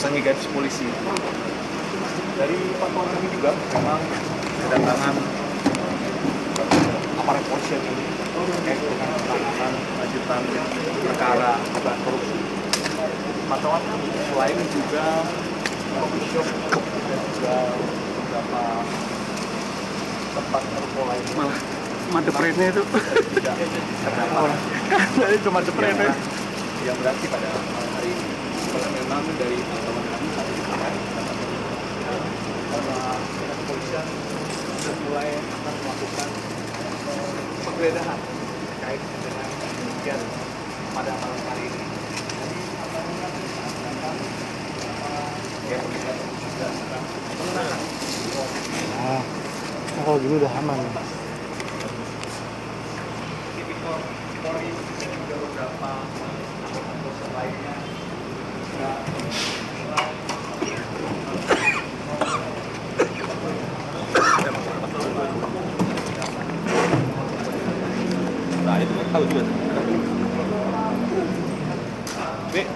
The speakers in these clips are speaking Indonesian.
datangi garis polisi. Dari pantauan kami juga memang kedatangan aparat polisi ini terkait dengan penanganan lanjutan perkara dugaan korupsi. Pantauan kami selain juga coffee shop dan juga beberapa tempat rokok lainnya. Malah madepretnya itu cuma depretnya yang berarti pada malam hari ini. Karena memang dari pantauan kami saat ini kepolisian sudah mulai akan melakukan penggeledahan terkait dengan kejadian pada malam hari ini. Jadi yang juga sedang menenangkan. nah kalau gini udah aman. Tipikor Polri dan juga beberapa anggota polisi lainnya juga nah itu tahu juga. Nih.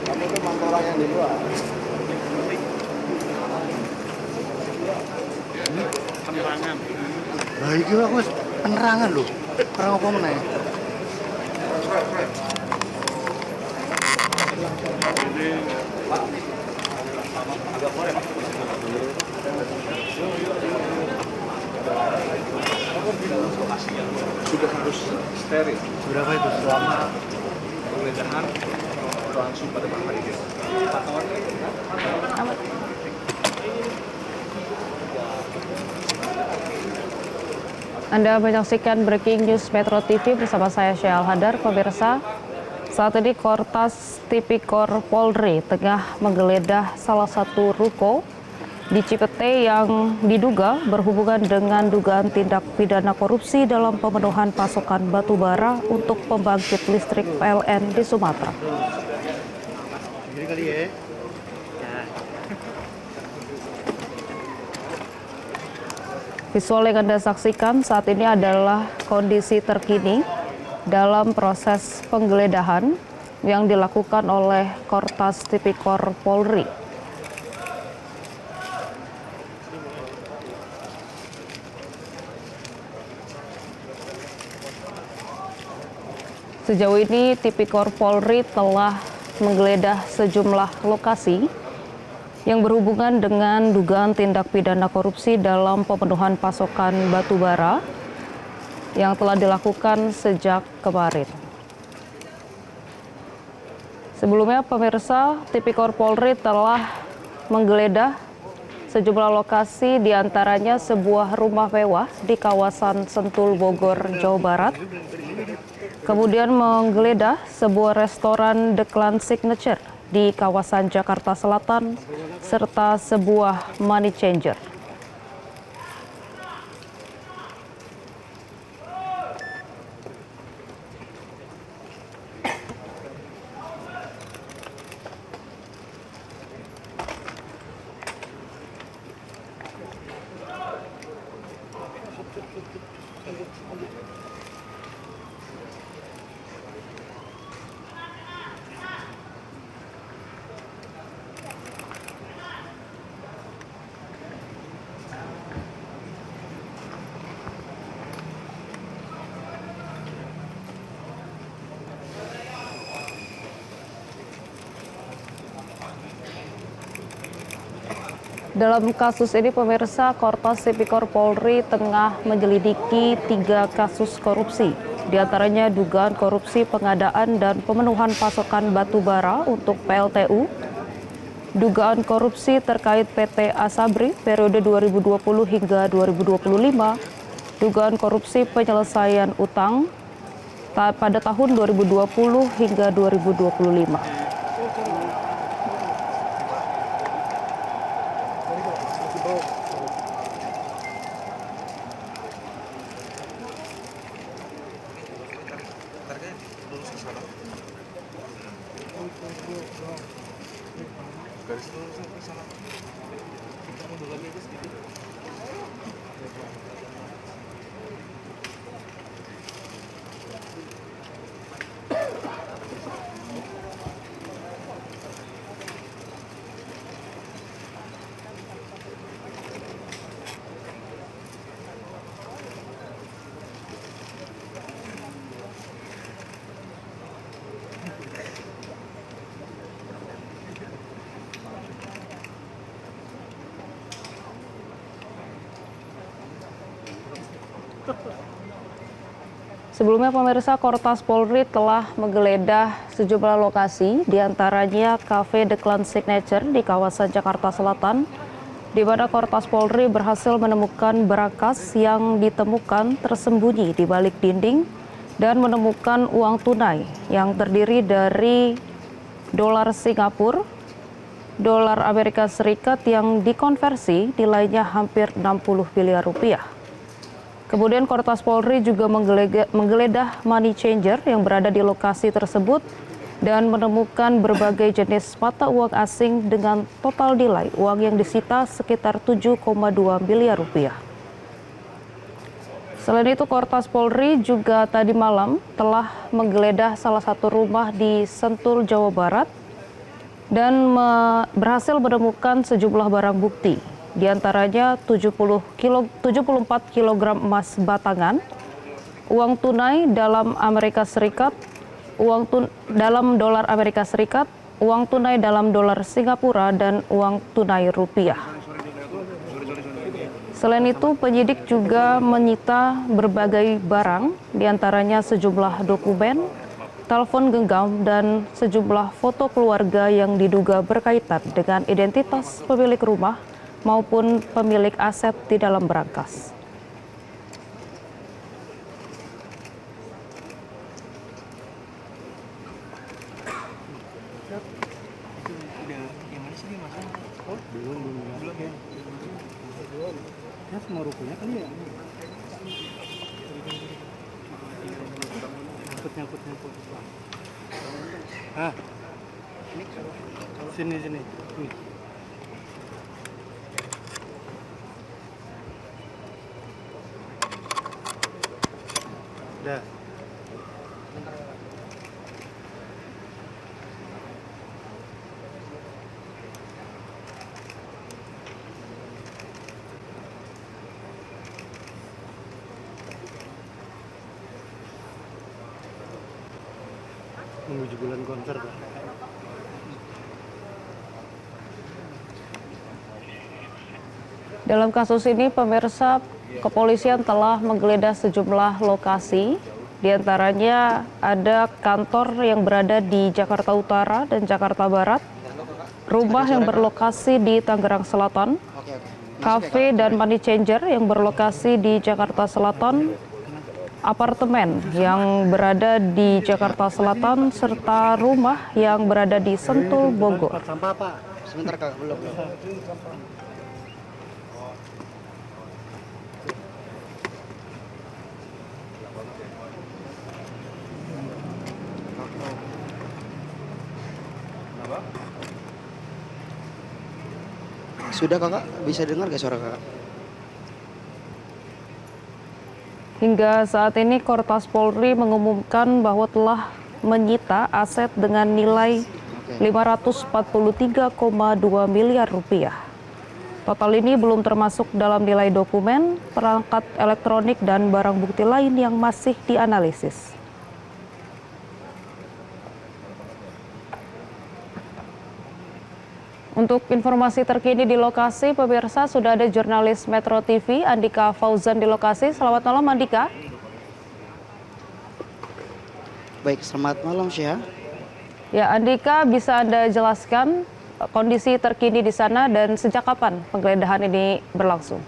Kamu tuh mantau orang yang di luar. Penerangan. Nah, iki aku penerangan loh. Orang apa meneh? Jadi Agak boleh Pak. Lokasinya sudah harus steril Berapa itu? selama penggeledahan berlangsung pada malam hari ini. Pantauan Anda menyaksikan Breaking News Metro TV bersama saya Syahal Hadar. Pemirsa, saat ini Kortas Tipikor Polri tengah menggeledah salah satu ruko di Cipete yang diduga berhubungan dengan dugaan tindak pidana korupsi dalam pemenuhan pasokan batu bara untuk pembangkit listrik PLN di Sumatera. Jadi kali ya. Visual yang Anda saksikan saat ini adalah kondisi terkini dalam proses penggeledahan yang dilakukan oleh Kortas Tipikor Polri. Sejauh ini Tipikor Polri telah menggeledah sejumlah lokasi yang berhubungan dengan dugaan tindak pidana korupsi dalam pemenuhan pasokan batu bara yang telah dilakukan sejak kemarin. Sebelumnya, pemirsa, Tipikor Polri telah menggeledah sejumlah lokasi, diantaranya sebuah rumah mewah di kawasan Sentul, Bogor, Jawa Barat. Kemudian menggeledah sebuah restoran The Clan Signature di kawasan Jakarta Selatan, serta sebuah money changer. Dalam kasus ini, pemirsa, Kortas Tipikor Polri tengah menyelidiki 3 kasus korupsi. Di antaranya dugaan korupsi pengadaan dan pemenuhan pasokan batu bara untuk PLTU, dugaan korupsi terkait PT Asabri periode 2020 hingga 2025, dugaan korupsi penyelesaian utang pada tahun 2020 hingga 2025. lurus ke sana. Garis lurus ke sana. Kita mundur lagi aja sedikit. Sebelumnya pemirsa, Kortas Polri telah menggeledah sejumlah lokasi, diantaranya Cafe The Clan Signature di kawasan Jakarta Selatan, di mana Kortas Polri berhasil menemukan berangkas yang ditemukan tersembunyi di balik dinding dan menemukan uang tunai yang terdiri dari dolar Singapura, dolar Amerika Serikat yang dikonversi nilainya hampir 60 miliar rupiah. Kemudian Kortas Polri juga menggeledah money changer yang berada di lokasi tersebut dan menemukan berbagai jenis mata uang asing dengan total nilai uang yang disita sekitar 7,2 miliar rupiah. Selain itu, Kortas Polri juga tadi malam telah menggeledah salah satu rumah di Sentul, Jawa Barat dan berhasil menemukan sejumlah barang bukti. Di antaranya 74 kg emas batangan, uang tunai dalam Amerika Serikat, dalam dolar Amerika Serikat, uang tunai dalam dolar Singapura, dan uang tunai rupiah. Selain itu, penyidik juga menyita berbagai barang, di antaranya sejumlah dokumen, telepon genggam, dan sejumlah foto keluarga yang diduga berkaitan dengan identitas pemilik rumah maupun pemilik aset di dalam berangkas. Belum ya. Ya semua rukunya kali ya. Nyangkut. Ah. Sini. Nih. Dah. Menuju bulan konser, Pak. Dalam kasus ini, pemirsa, kepolisian telah menggeledah sejumlah lokasi, diantaranya ada kantor yang berada di Jakarta Utara dan Jakarta Barat, rumah yang berlokasi di Tangerang Selatan, kafe dan money changer yang berlokasi di Jakarta Selatan, apartemen yang berada di Jakarta Selatan, serta rumah yang berada di Sentul, Bogor. Sampah, Pak. Sebentar, Kak. Belum. Sudah, Kakak? Bisa dengar gak suara Kakak? Hingga saat ini Kortas Polri mengumumkan bahwa telah menyita aset dengan nilai 543,2 miliar rupiah. Total ini belum termasuk dalam nilai dokumen, perangkat elektronik, dan barang bukti lain yang masih dianalisis. Untuk informasi terkini di lokasi, pemirsa, sudah ada jurnalis Metro TV, Andika Fauzan di lokasi. Selamat malam, Andika. Baik, selamat malam, Syah. Ya, Andika, bisa Anda jelaskan kondisi terkini di sana dan sejak kapan penggeledahan ini berlangsung?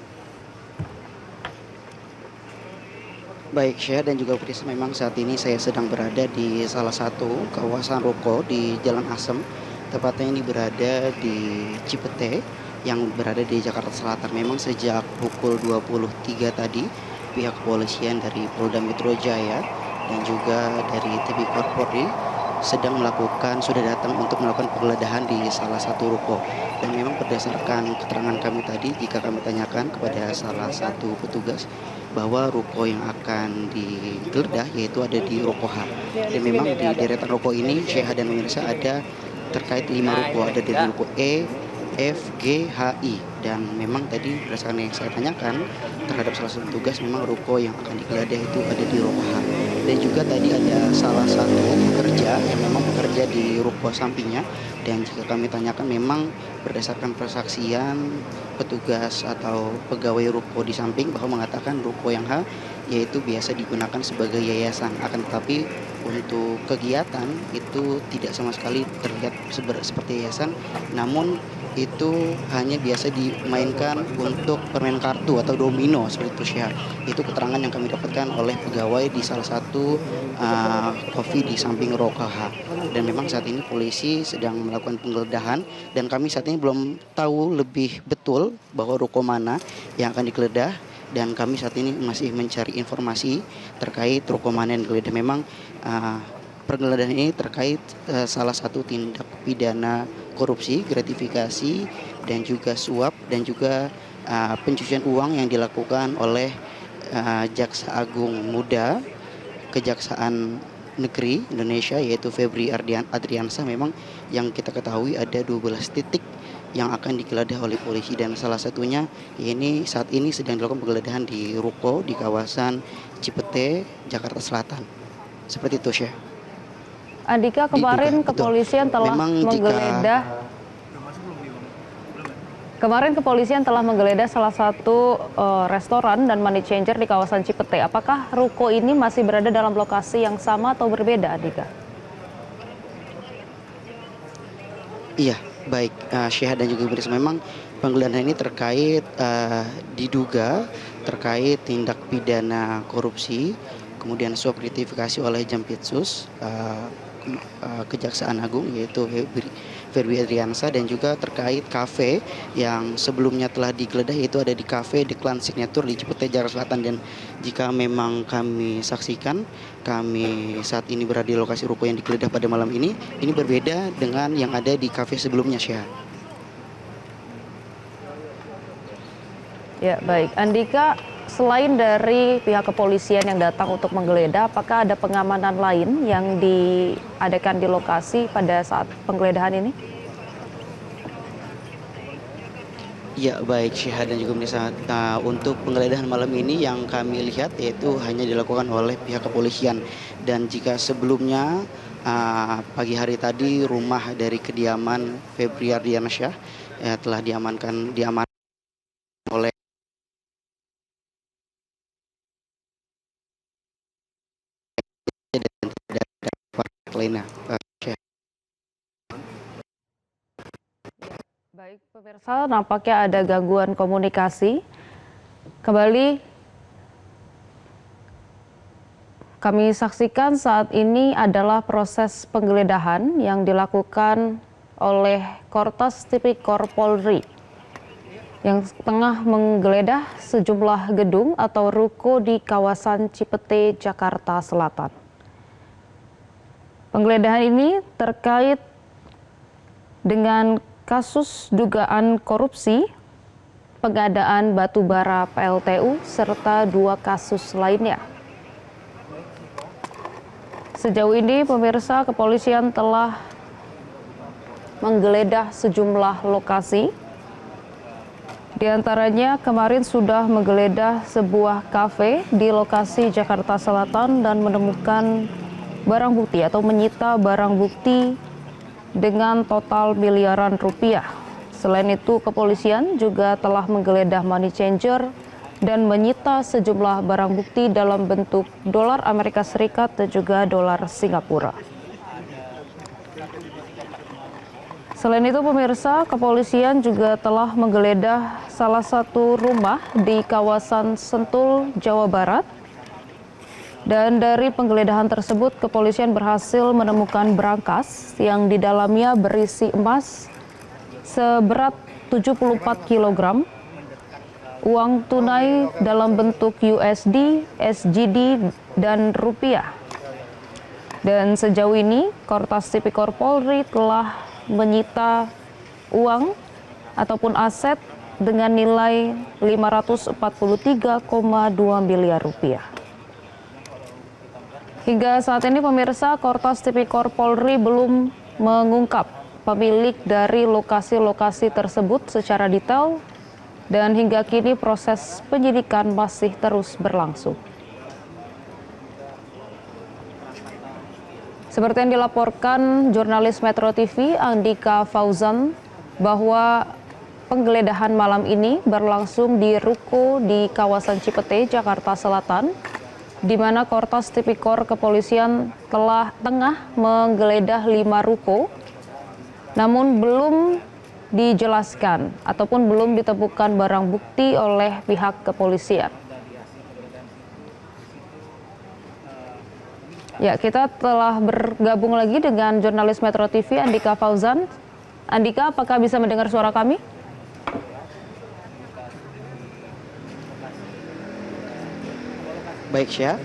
Baik, Syah dan juga Pris, memang saat ini saya sedang berada di salah satu kawasan ruko di Jalan Asem. Tepatnya ini berada di Cipete yang berada di Jakarta Selatan. Memang sejak pukul 23 tadi pihak kepolisian dari Polda Metro Jaya dan juga dari Tipikor Polri sudah datang untuk melakukan penggeledahan di salah satu ruko. Dan memang berdasarkan keterangan kami tadi, jika kami tanyakan kepada salah satu petugas bahwa ruko yang akan digeledah yaitu ada di ruko H. Dan memang di deretan ruko ini Syekh dan pemirsa ada terkait 5 ruko, ada dari ruko E, F, G, H, I. Dan memang tadi berdasarkan yang saya tanyakan terhadap salah satu petugas, memang ruko yang akan digeledah itu ada di ruko H. Dan juga tadi ada salah satu pekerja yang memang bekerja di ruko sampingnya, dan jika kami tanyakan memang berdasarkan persaksian petugas atau pegawai ruko di samping bahwa mengatakan ruko yang H yaitu biasa digunakan sebagai yayasan, akan tetapi untuk kegiatan itu tidak sama sekali terlihat seperti yayasan, namun itu hanya biasa dimainkan untuk permain kartu atau domino seperti itu Syah. Itu keterangan yang kami dapatkan oleh pegawai di salah satu coffee di samping Rokaha. Dan memang saat ini polisi sedang melakukan penggeledahan, dan kami saat ini belum tahu lebih betul bahwa ruko mana yang akan digeledah, dan kami saat ini masih mencari informasi terkait ruko mana yang digeledah. Memang penggeledahan ini terkait salah satu tindak pidana korupsi, gratifikasi, dan juga suap, dan juga pencucian uang yang dilakukan oleh Jaksa Agung Muda Kejaksaan Negeri Indonesia, yaitu Febri Adriansah. Memang yang kita ketahui ada 12 titik yang akan digeledah oleh polisi, dan salah satunya ini saat ini sedang dilakukan penggeledahan di ruko di kawasan Cipete, Jakarta Selatan. Seperti itu, Syekh. Andika, kemarin Diduga, kepolisian telah menggeledah salah satu restoran dan money changer di kawasan Cipete. Apakah ruko ini masih berada dalam lokasi yang sama atau berbeda, Andika? Iya, baik Syekh dan juga Ibu. Memang penggeledahan ini diduga terkait tindak pidana korupsi, kemudian suap gratifikasi oleh Jampitsus Kejaksaan Agung, yaitu Febri Adriansah, dan juga terkait kafe yang sebelumnya telah digeledah, yaitu ada di kafe The Clan Signature di Cipete, Jakarta Selatan. Dan jika memang kami saksikan, kami saat ini berada di lokasi ruko yang digeledah pada malam ini berbeda dengan yang ada di kafe sebelumnya, Syah. Ya, baik. Andika, selain dari pihak kepolisian yang datang untuk menggeledah, apakah ada pengamanan lain yang diadakan di lokasi pada saat penggeledahan ini? Ya, baik Syah dan juga pemirsa. Untuk penggeledahan malam ini yang kami lihat yaitu hanya dilakukan oleh pihak kepolisian. Dan jika sebelumnya pagi hari tadi rumah dari kediaman Febri Ardiansyah telah diamankan oleh dan tidak ada lainnya. Baik, pemirsa, nampaknya ada gangguan komunikasi. Kembali kami saksikan saat ini adalah proses penggeledahan yang dilakukan oleh Kortas Tipikor Polri yang tengah menggeledah sejumlah gedung atau ruko di kawasan Cipete, Jakarta Selatan. Penggeledahan ini terkait dengan kasus dugaan korupsi, pengadaan batu bara PLTU, serta 2 kasus lainnya. Sejauh ini, pemirsa, kepolisian telah menggeledah sejumlah lokasi. Di antaranya kemarin sudah menggeledah sebuah kafe di lokasi Jakarta Selatan dan menemukan barang bukti atau menyita barang bukti dengan total miliaran rupiah. Selain itu, kepolisian juga telah menggeledah money changer dan menyita sejumlah barang bukti dalam bentuk dolar Amerika Serikat dan juga dolar Singapura. Selain itu, pemirsa, kepolisian juga telah menggeledah salah satu rumah di kawasan Sentul, Jawa Barat. Dan dari penggeledahan tersebut, kepolisian berhasil menemukan berangkas yang di dalamnya berisi emas seberat 74 kg, uang tunai dalam bentuk USD, SGD, dan rupiah Dan sejauh ini Kortas Tipikor Polri telah menyita uang ataupun aset dengan nilai 543,2 miliar rupiah. Hingga saat ini pemirsa, Kortas Tipikor Polri belum mengungkap pemilik dari lokasi-lokasi tersebut secara detail dan hingga kini proses penyidikan masih terus berlangsung. Seperti yang dilaporkan jurnalis Metro TV Andika Fauzan bahwa penggeledahan malam ini berlangsung di ruko di kawasan Cipete, Jakarta Selatan, di mana Kortas Tipikor Kepolisian tengah menggeledah 5 ruko, namun belum dijelaskan ataupun belum ditemukan barang bukti oleh pihak kepolisian. Ya, kita telah bergabung lagi dengan jurnalis Metro TV Andika Fauzan. Andika, apakah bisa mendengar suara kami? Baik, Syah.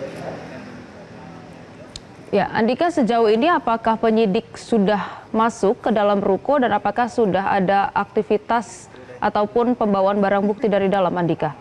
Ya, Andika, sejauh ini apakah penyidik sudah masuk ke dalam ruko dan apakah sudah ada aktivitas ataupun pembawaan barang bukti dari dalam, Andika?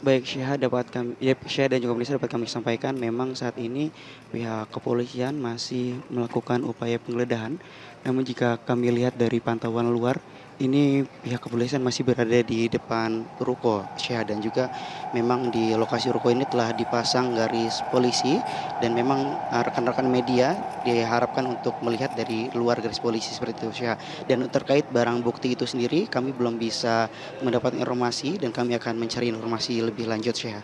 Baik, Syah dan juga pemirsa dapat kami sampaikan memang saat ini pihak kepolisian masih melakukan upaya penggeledahan. Namun jika kami lihat dari pantauan luar, ini pihak kepolisian masih berada di depan ruko, Syah, dan juga memang di lokasi ruko ini telah dipasang garis polisi dan memang rekan-rekan media diharapkan untuk melihat dari luar garis polisi seperti itu, Syah. Dan terkait barang bukti itu sendiri kami belum bisa mendapat informasi dan kami akan mencari informasi lebih lanjut, Syah.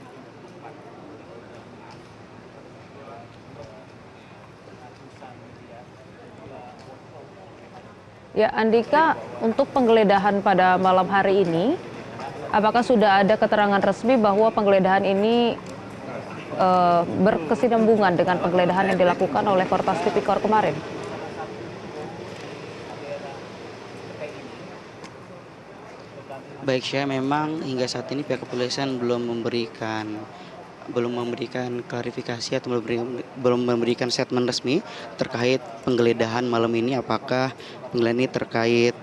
Ya, Andika, untuk penggeledahan pada malam hari ini, apakah sudah ada keterangan resmi bahwa penggeledahan ini berkesinambungan dengan penggeledahan yang dilakukan oleh Kortas Tipikor kemarin? Baik, Syah, memang hingga saat ini pihak kepolisian belum memberikan klarifikasi atau belum memberikan statement resmi terkait penggeledahan malam ini, apakah penggeledahan ini terkait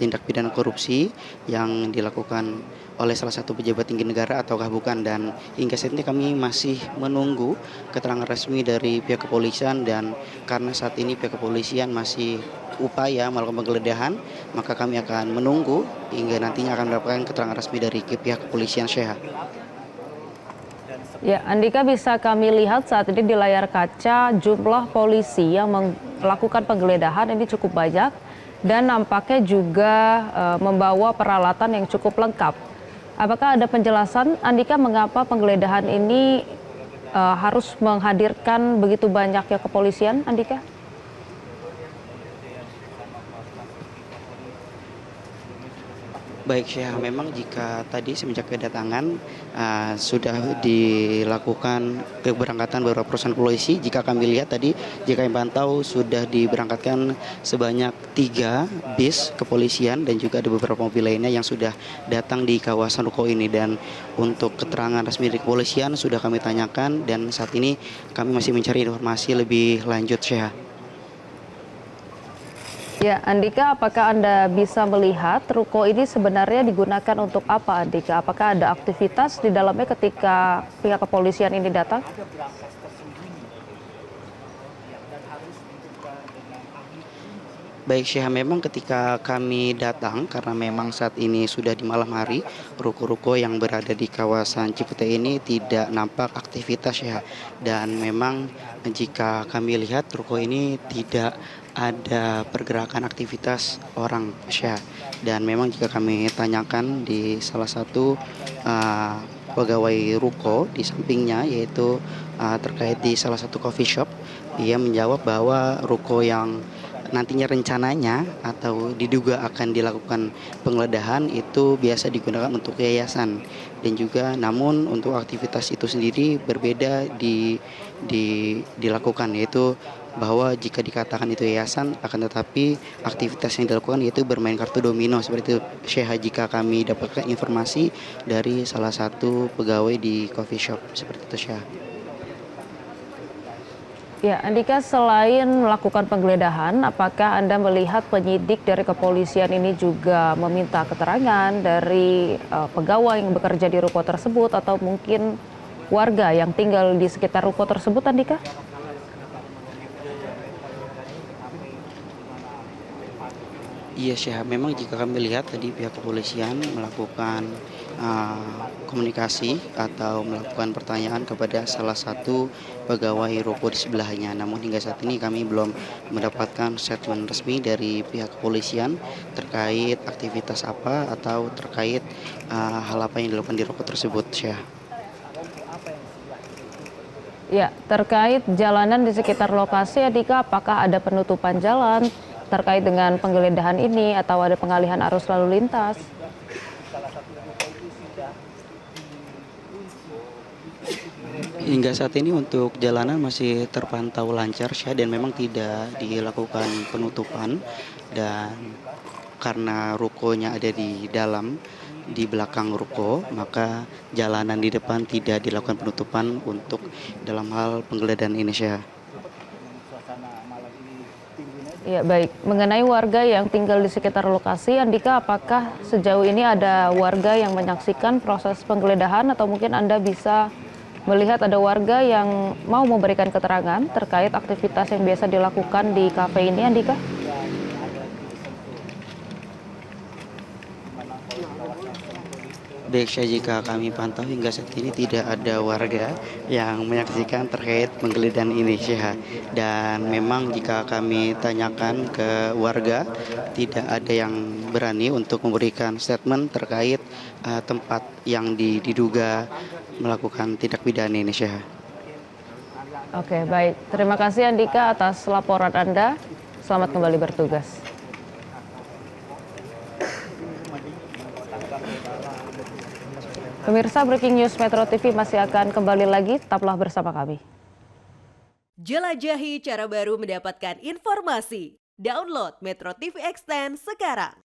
tindak pidana korupsi yang dilakukan oleh salah satu pejabat tinggi negara ataukah bukan. Dan hingga saat ini kami masih menunggu keterangan resmi dari pihak kepolisian, dan karena saat ini pihak kepolisian masih upaya melakukan penggeledahan, maka kami akan menunggu hingga nantinya akan mendapatkan keterangan resmi dari pihak kepolisian, Syekh. Ya, Andika, bisa kami lihat saat ini di layar kaca jumlah polisi yang melakukan penggeledahan ini cukup banyak dan nampaknya juga membawa peralatan yang cukup lengkap. Apakah ada penjelasan, Andika, mengapa penggeledahan ini harus menghadirkan begitu banyaknya kepolisian, Andika? Baik, Syekh, memang jika tadi semenjak kedatangan sudah dilakukan keberangkatan beberapa perusahaan polisi. Jika kami lihat tadi, jika kami pantau sudah diberangkatkan sebanyak 3 bis kepolisian dan juga ada beberapa mobil lainnya yang sudah datang di kawasan ruko ini. Dan untuk keterangan resmi dari kepolisian sudah kami tanyakan dan saat ini kami masih mencari informasi lebih lanjut, Syekh. Ya, Andika, apakah Anda bisa melihat ruko ini sebenarnya digunakan untuk apa, Andika? Apakah ada aktivitas di dalamnya ketika pihak kepolisian ini datang? Baik, Syekh, memang ketika kami datang, karena memang saat ini sudah di malam hari, ruko-ruko yang berada di kawasan Cipete ini tidak nampak aktivitas, Syekh. Dan memang jika kami lihat ruko ini tidak ada pergerakan aktivitas orang, Syekh. Dan memang jika kami tanyakan di salah satu pegawai ruko di sampingnya, yaitu terkait di salah satu coffee shop, ia menjawab bahwa ruko yang nantinya rencananya atau diduga akan dilakukan penggeledahan itu biasa digunakan untuk yayasan, dan juga namun untuk aktivitas itu sendiri berbeda dilakukan, yaitu bahwa jika dikatakan itu yayasan, akan tetapi aktivitas yang dilakukan yaitu bermain kartu domino seperti itu Syekh, jika kami dapatkan informasi dari salah satu pegawai di coffee shop seperti itu Syekh. Ya, Andika, selain melakukan penggeledahan, apakah Anda melihat penyidik dari kepolisian ini juga meminta keterangan dari pegawai yang bekerja di ruko tersebut atau mungkin warga yang tinggal di sekitar ruko tersebut, Andika? Iya Syah, memang jika kami lihat tadi pihak kepolisian melakukan komunikasi atau melakukan pertanyaan kepada salah satu pegawai ruko di sebelahnya. Namun hingga saat ini kami belum mendapatkan statement resmi dari pihak kepolisian terkait aktivitas apa atau terkait hal apa yang dilakukan di ruko tersebut Syah. Ya, terkait jalanan di sekitar lokasi, Andika, apakah ada penutupan jalan terkait dengan penggeledahan ini atau ada pengalihan arus lalu lintas? Hingga saat ini untuk jalanan masih terpantau lancar Syah, dan memang tidak dilakukan penutupan, dan karena rukonya ada di dalam di belakang ruko, maka jalanan di depan tidak dilakukan penutupan untuk dalam hal penggeledahan ini Syah. Ya, baik. Mengenai warga yang tinggal di sekitar lokasi, Andika, apakah sejauh ini ada warga yang menyaksikan proses penggeledahan atau mungkin Anda bisa melihat ada warga yang mau memberikan keterangan terkait aktivitas yang biasa dilakukan di kafe ini, Andika? Baik Syah, jika kami pantau hingga saat ini tidak ada warga yang menyaksikan terkait penggeledahan ini Syah. Dan memang jika kami tanyakan ke warga, tidak ada yang berani untuk memberikan statement terkait tempat yang diduga melakukan tindak pidana ini Syah. Oke, baik. Terima kasih Andika atas laporan Anda. Selamat kembali bertugas. Pemirsa, Breaking News Metro TV masih akan kembali lagi. Tetaplah bersama kami. Jelajahi cara baru mendapatkan informasi. Download Metro TV Extend sekarang.